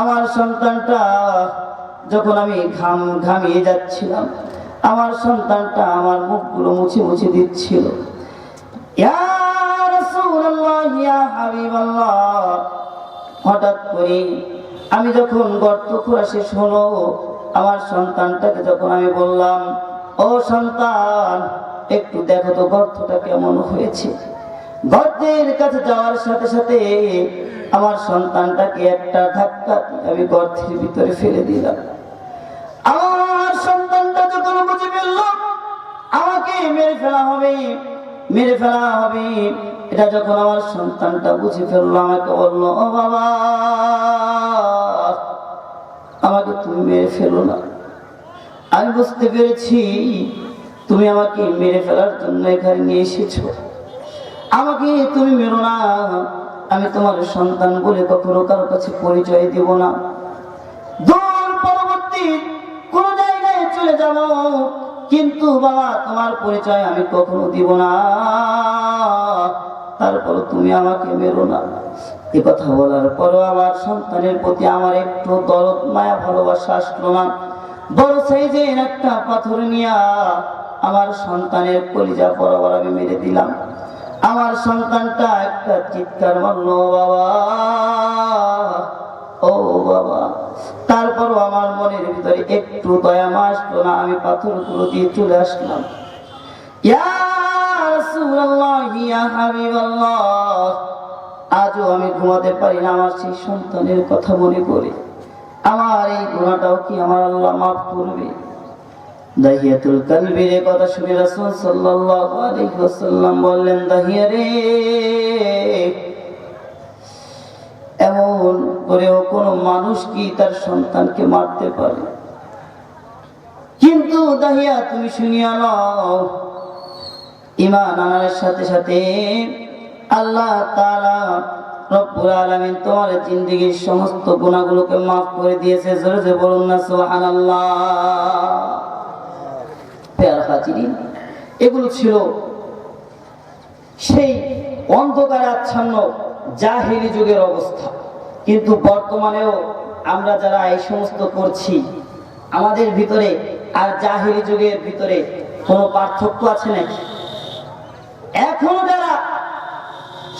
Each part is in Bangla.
আমার সন্তানটা যখন আমি ঘামিয়ে যাচ্ছিলাম, আমার সন্তানটা আমার মুখগুলো মুছে মুছে দিচ্ছিল। ইয়া রাসূলুল্লাহ, ইয়া হাবিবাল্লাহ, হঠাৎ করে আমি যখন গর্ত খোঁড়া শেষ হলো, আমার সন্তানটাকে যখন আমি বললাম, ও সন্তান, একটু দেখো তো গর্তটা কেমন হয়েছে। গর্তের কাছে যাওয়ার সাথে সাথে আমার সন্তানটাকে একটা ধাক্কা দিয়ে আমি গর্তের ভিতরে ফেলে দিলাম। আমার সন্তানটা যখন বুঝে ফেলল আমাকে মেরে ফেলা হবে, এটা যখন আমার সন্তানটা বুঝে ফেললো, আমাকে বললো, ও বাবা, আমাকে তুমি মেরে ফেলো না। আমি বুঝতে পেরেছি তুমি আমাকে মেরে ফেলার জন্য এখানে নিয়ে এসেছো। আমাকে তুমি মেরো না, আমি তোমার সন্তান বলে কখনো কারো কাছে পরিচয় দিব না। দূর পরবর্তী কোন জায়গায় চলে যাব, কিন্তু বাবা তোমার পরিচয় আমি কখনো দিব না, তারপর তুমি আমাকে মেরো না। এ কথা বলার পরও আমার সন্তানের প্রতি আমার একটু দরদ মায়া ভালোবাসা আসলো না। বড় সাইজের একটা পাথর নিয়ে আমার সন্তানের কলিজা বরাবর আমি মেরে দিলাম। আমার সন্তানটা একটা চিৎকার মারলো, বাবা, ও বাবা। তারপরও আমার মনের ভিতরে একটু দয়া আসলো না, আমি পাথরগুলো দিয়ে চলে আসলাম। ইয়া রাসূলুল্লাহ, ইয়া হাবিবাল্লাহ, আজও আমি ঘুমাতে পারি না আমার সেই সন্তানের কথা মনে করে। আমার এই গুনাহটাও কি আমার আল্লাহ মাফ করবে? দাহিয়াতুল কালবির কথা শুনে রাসূল সাল্লাল্লাহু আলাইহি ওয়াসাল্লাম বললেন, দাহিয়া রে, এমন করেও কোনো মানুষ কি তার সন্তানকে মারতে পারে? কিন্তু দাহিয়া, তুমি শুনিয়া নাও, ঈমান আনার সাথে সাথে আল্লাহ তাআলা রব্বুল আলামিন তোমার জিন্দেগীর সমস্ত গুনাহগুলোকে মাফ করে দিয়েছে। জোরে জোরে বলুন না সুবহানাল্লাহ। এগুলো ছিল সেই অন্ধকারে আচ্ছন্ন জাহেলি যুগের অবস্থা। কিন্তু বর্তমানেও আমরা যারা এই সমস্ত করছি, আমাদের ভিতরে আর জাহেলি যুগের ভিতরে কোনো পার্থক্য আছে নাকি? এখনো যারা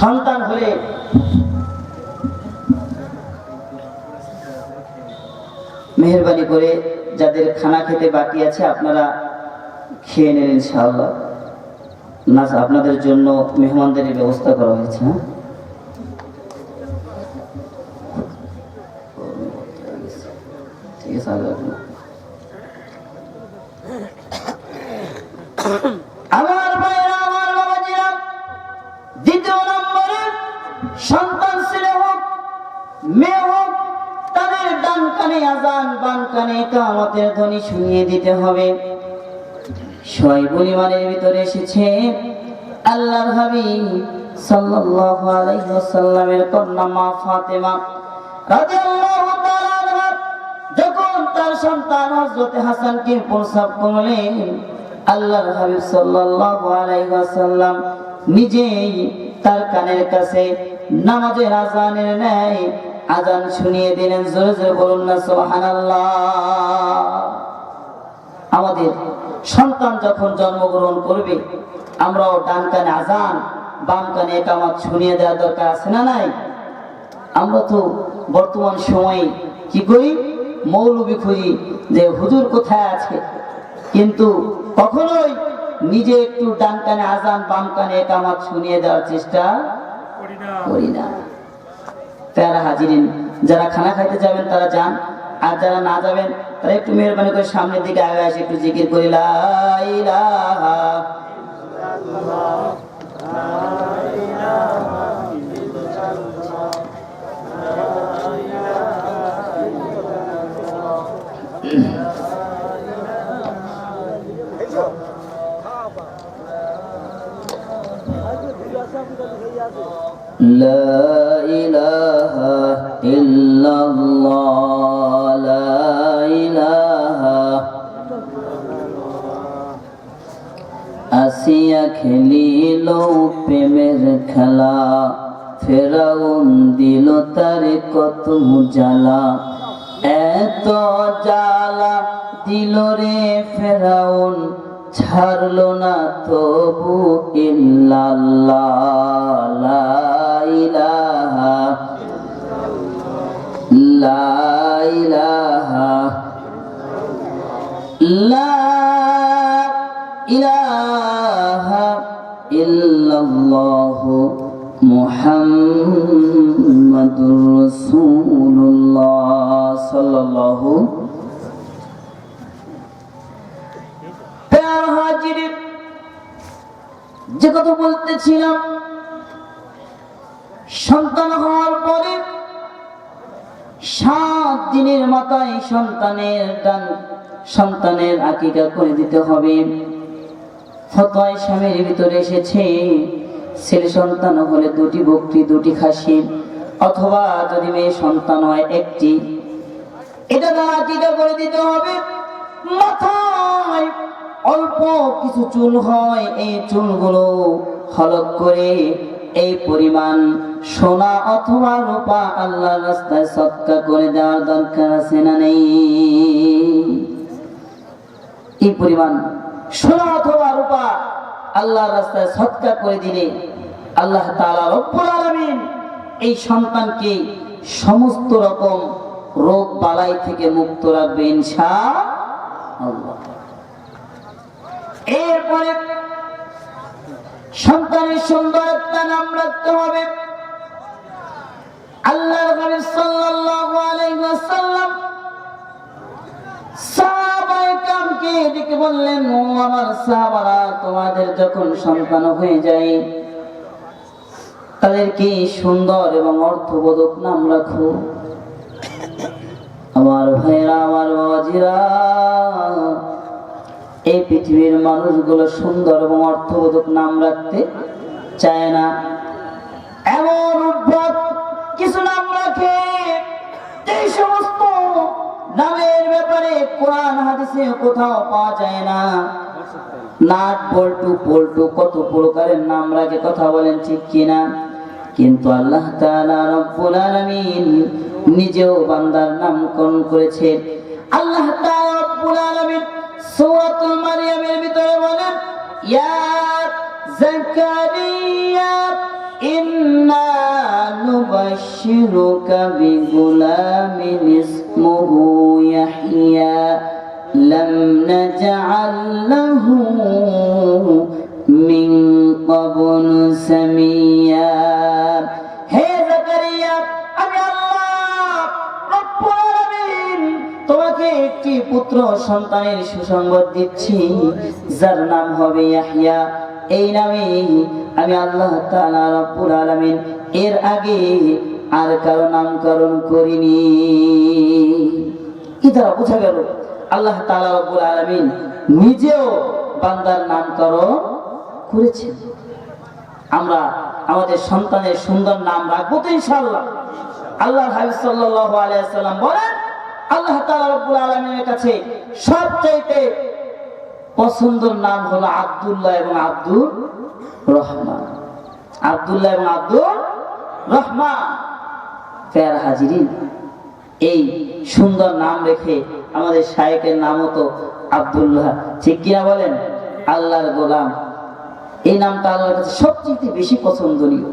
সন্তান হলে মেহেরবানি করে যাদের খানা খেতে বাকি আছে আপনারা খেয়ে নেন ইনশাআল্লাহ। না, আপনাদের জন্য মেহমানদের ব্যবস্থা করা হয়েছে। ঠিক আছে। আমার ভাইরা, আমার বাবাজিরা, দ্বিতীয় নম্বরে সন্তান ছেলে হোক মেয়ে হোক, তাদের ডান কানে আযান বাম কানে ইকামতের ধ্বনি শুনিয়ে দিতে হবে। শোয়াইবুল ঈমানের ভিতরে এসেছে আল্লাহর হাবিব সাল্লাল্লাহু আলাইহি ওয়াসাল্লামের কন্যা মা ফাতেমা রাদিয়াল্লাহু তাআলা আনহা যখন তার সন্তান হযরত হাসানকে প্রসব করলেন, আল্লাহর হাবিব সাল্লাল্লাহু আলাইহি ওয়াসাল্লাম নিজেই তার কানের কাছে নামাজের আযানের ন্যায় আযান শুনিয়ে দিলেন। জোরে জোরে বলুন না সুবহানাল্লাহ। আমাদের সন্তান যখন জন্মগ্রহণ করবে, আমরাও ডান কানে আযান বাম কানে ইকামত শুনিয়ে দেওয়ার দরকার আছে না নাই? আমরা তো বর্তমান সময়ে কি করি, মৌলবি খুঁজি যে হুজুর কোথায় আছে, কিন্তু কখনোই নিজে একটু ডান কানে আযান বাম কানে ইকামত শুনিয়ে দেওয়ার চেষ্টা করি না। প্যারা হাজিরিন, যারা খানা খাইতে যাবেন তারা যান, আর যারা না যাবেন তারা একটু মেহরবানি করে সামনের দিকে আগে এসে একটু জিকির করি, লা ইলাহা ইল্লাল্লাহ, লা ইলাহা ইল্লাল্লাহ, লা ইলাহা ইল্লাল্লাহ, লা ইলাহা ইল্লাল্লাহ, লা ইলাহা। আসিয়া খেলিল প্রেমের খেলা, ফেরাউন দিল তারে কত জ্বালা, এত জ্বালা দিল রে ফেরাউন, ছাড়লো না তবু ইল্লাল্লাহ, লা ইলাহা লা ইলাহা লা ইলাহা ইল্লাল্লাহু মুহাম্মাদুর রাসূলুল্লাহ সাল্লাল্লাহু। হাজির, যে কথা বলতেছিলাম, সন্তান হওয়ার পরে 7 দিনের মাথায় সন্তানের আকিকা করে দিতে হবে। ফতোয়ায়ে স্বামীর ভিতরে এসেছে ছেলে সন্তান হলে 2টি বকরি 2টি খাসি, অথবা যদি মেয়ে সন্তান হয় 1টি, এটা দ্বারা আকিকা করে দিতে হবে। মাথায় অল্প কিছু চুল হয়, এই চুলগুলো হলক করে এই পরিমাণ সোনা অথবা রূপা আল্লাহর রাস্তায় সদকা করে দেওয়ার দরকার আছে না নেই? এই পরিমাণ সোনা অথবা রূপা আল্লাহর রাস্তায় সদকা করে দিলে আল্লাহ তাআলা রব্বুল আলামিন এই সন্তানকে সমস্ত রকম রোগ বালাই থেকে মুক্ত রাখবে ইনশাআল্লাহ। এরপরে সন্তানের সুন্দর একটা নাম রাখতে হবে। আল্লাহর নবী সাল্লাল্লাহু আলাইহি ওয়াসাল্লাম সাহাবায়ে কেরামকে ডেকে বললেন, ও আমার সাহাবারা, তোমাদের যখন সন্তান হয়ে যায় তাদেরকে সুন্দর এবং অর্থবোধক নাম রাখো। আমার ভাইরা, আমার বাবাজিরা, এই পৃথিবীর মানুষগুলো সুন্দর এবং অর্থবোধক নাম রাখতে চায় না, এমন উদ্ভট কিছু নাম রাখে এই সমস্ত নামের ব্যাপারে কোরআন হাদিসে কোথাও পাওয়া যায় না। নাট বল্টু পল্টু কত প্রকারের নাম রাখে, কথা বলেন ঠিক কিনা? কিন্তু আল্লাহ তাআলা রব্বুল আলামিন নিজেও বান্দার নামকরণ করেছেন। আল্লাহ তাআলা রব্বুল আলামিন সূরাতুল মারইয়ামের ভিতরে বলেন, ইয়া যাকারিয়া ইন্না নুবাশশিরুকা বিগুলামিন ইসমুহু ইয়াহইয়া লাম নাজআল লাহু মিন ক্বাবলু সামিয়্যা। হে যাকারিয়া, আমি আল্লাহ রব্বুল আলামিন তোমাকে একটি পুত্র সন্তানের সুসংবাদ দিচ্ছি, যার নাম হবে ইয়াহইয়া। এই নামে আমি আল্লাহ তাআলা রব্বুল আলামিন এর আগে আর কারো নামকরণ করিনি। কি দ্বারা বোঝা গেল আল্লাহ তাআলা রব্বুল আলামিন নিজেও বান্দার নামকরণ করেছেন। আমরা আমাদের সন্তানের সুন্দর নাম রাখবো তো ইনশাআল্লাহ। আল্লাহর হাবিব সাল্লাল্লাহু আলাইহি ওয়াসাল্লাম বলেন, আল্লাহ তাআলা রব্বুল আলামিনের কাছে সবচেয়ে পছন্দের নাম হলো আব্দুল্লাহ এবং আব্দুর রহমান। আব্দুল্লাহ এবং আব্দুর রহমান। প্যারা হাজিরিন, এই সুন্দর নাম রেখে আমাদের শায়েখের নামও তো আব্দুল্লাহ, ঠিক কিনা বলেন? আল্লাহর গোলাম, এই নামটা আল্লাহর কাছে সবচেয়ে বেশি পছন্দনীয়।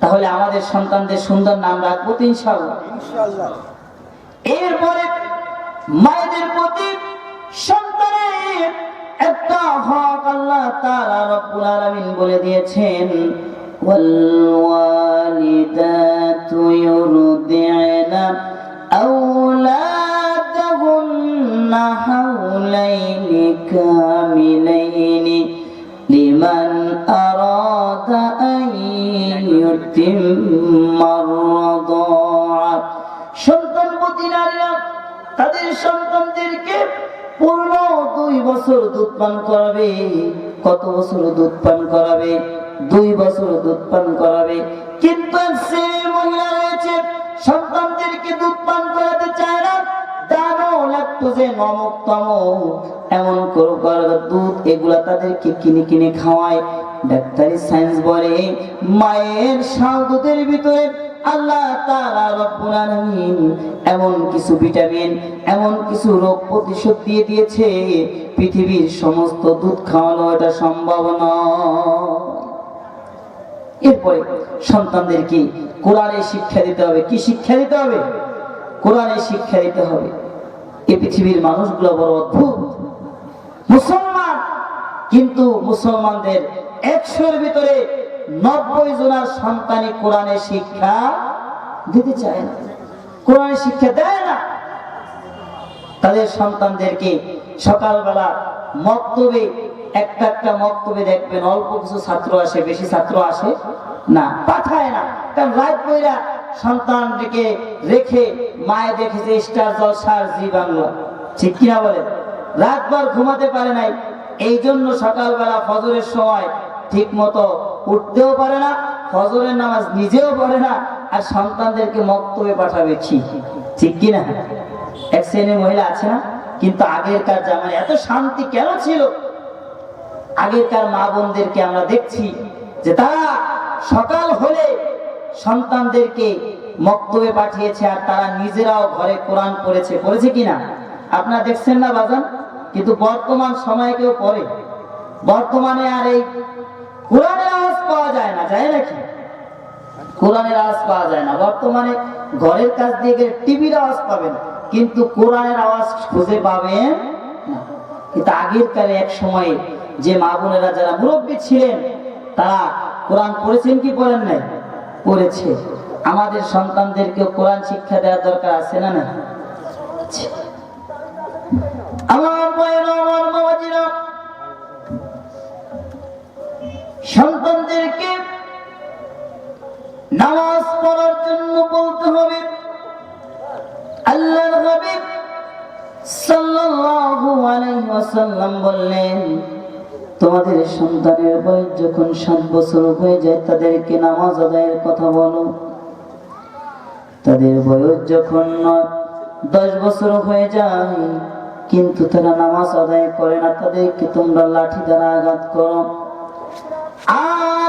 তাহলে আমাদের সন্তানদের সুন্দর নাম রাখবো তো ইনশাআল্লাহ। এরপরে মায়েদের প্রতি সন্তানের একটা হক আল্লাহ তাআলা রব্বুল আলামিন বলে দিয়েছেন, ওয়াল ওয়ালিদাতু ইউরদি'না আওলাদাহুন্না হাওলাইনি কামিলাইনি লিমান আরাদা আন ইউতিম্মার রাদা'a। সন্তানবতী নারীরা তাদের সন্তানদেরকে পূর্ণ 2 বছর দুধ পান করাবে। কত বছর দুধ পান করাবে? 2 বছর দুধ পান করাবে। কিন্তু সে মহিলা রয়েছে সন্তানদেরকে দুধ পান করাতে চায় না, দানো ল্যাকটোজে নমক তমক এমন করে দুধ এগুলা তাদেরকে কিনে কিনে খাওয়ায়। ডাক্তারি সায়েন্স বলে মায়ের শাহাদাতের ভিতরে আল্লাহ তাআলা রব্বুল আলামিন এমন কিছু ভিটামিন, এমন কিছু রোগ প্রতিশোধ দিয়ে দিয়েছে, পৃথিবীর সমস্ত দুধ খাওয়ানো এটা সম্ভব নয়। এরপরে সন্তানদেরকে কোরআনের শিক্ষা দিতে হবে। কি শিক্ষা দিতে হবে? কোরআনের শিক্ষা দিতে হবে। এই পৃথিবীর মানুষগুলো বড় অদ্ভুত। মুসলমান, কিন্তু মুসলমানদের 100-এর ভিতরে 90 জনের সন্তানই কোরআনের শিক্ষা দিতে চায় না, কোরআনের শিক্ষা দেয় না। তাদের সন্তানদেরকে সকালবেলা মক্তবে, একটা মক্তবে দেখবেন অল্প কিছু ছাত্র আসে, বেশি ছাত্র আসে না, পাঠায় না। কারণ রাত পয়রা সন্তানকে রেখে মায়ে দেখেছে স্টার জলসার জি বাংলা, ঠিক কিনা বলে, রাতভর ঘুমাতে পারে নাই। এই জন্য সকালবেলা ফজরের সময় ঠিক মতো উঠতেও পারে না, ফজরের নামাজ নিজেও পড়ে না, আর সন্তানদেরকে মক্তবে পাঠাবে, ঠিক কিনা? এক শ্রেণীর মহিলা আছে না? কিন্তু আগেরকার জামানায় এত শান্তি কেন ছিল? আগেরকার মা বোনদেরকে আমরা দেখছি যে তারা সকাল হলে সন্তানদেরকে মক্তবে পাঠিয়েছে, আর তারা নিজেরাও ঘরে কোরআন পড়েছে কিনা আপনারা দেখছেন না বাজান? কিন্তু বর্তমান সময়ে কেউ পড়ে? বর্তমানে আর এই কোরআনের আওয়াজ পাওয়া যায় না, যায় নাকি? কোরআনের আওয়াজ পাওয়া যায় না। বর্তমানে ঘরের কাছ দিয়ে গেলে টিভির আওয়াজ পাবেন, কিন্তু কোরআনের আওয়াজ খুঁজে পাবেন না। কিন্তু আগের কালে এক সময়ে যে মা বোনেরা যারা মুরব্বী ছিলেন তারা কোরআন পড়েছেন কি পড়েন নাই? পড়েছে। আমাদের সন্তানদেরকে কোরআন শিক্ষা দেওয়ার দরকার আছে না? না, আমার বাবাজিরা, সন্তানদেরকে নামাজ পড়ার জন্য বলতে হবে। আল্লাহর হাবিব সাল্লাল্লাহু আলাইহি ওয়াসাল্লাম বললেন, তোমাদের সন্তানের বয়স যখন 7 বছর হয়ে যায় তাদেরকে নামাজ আদায়ের কথা বলো। তাদের বয়স যখন 10 বছর হয়ে যায় কিন্তু তারা নামাজ আদায় করে না, তাদেরকে তোমরা লাঠি দ্বারা আঘাত করো। আর